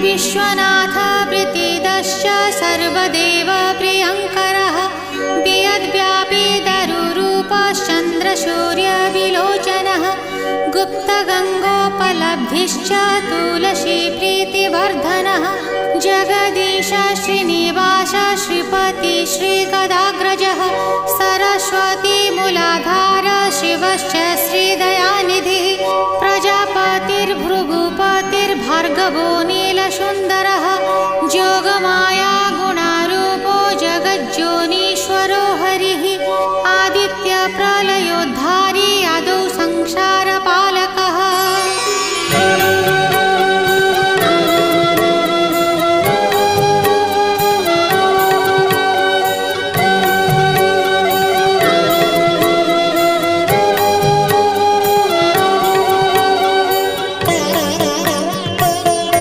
विश्वनाथ प्रीतिदश्च सर्वदेव प्रियङ्करः वियद्व्यापी दरुरूपश्चन्द्रसूर्यविलोचनः गुप्तगङ्गोपलब्धिश्च तुलसी प्रीतिवर्धनः जगदीश श्रीनिवास श्रीपति श्रीगदाग्रजः सरस्वती मूलाधार शिवश्च श्रीदयानिधिः प्रजापतिर्भृगुपतिर्भार्गवो नीलसुन्दरः जोगमा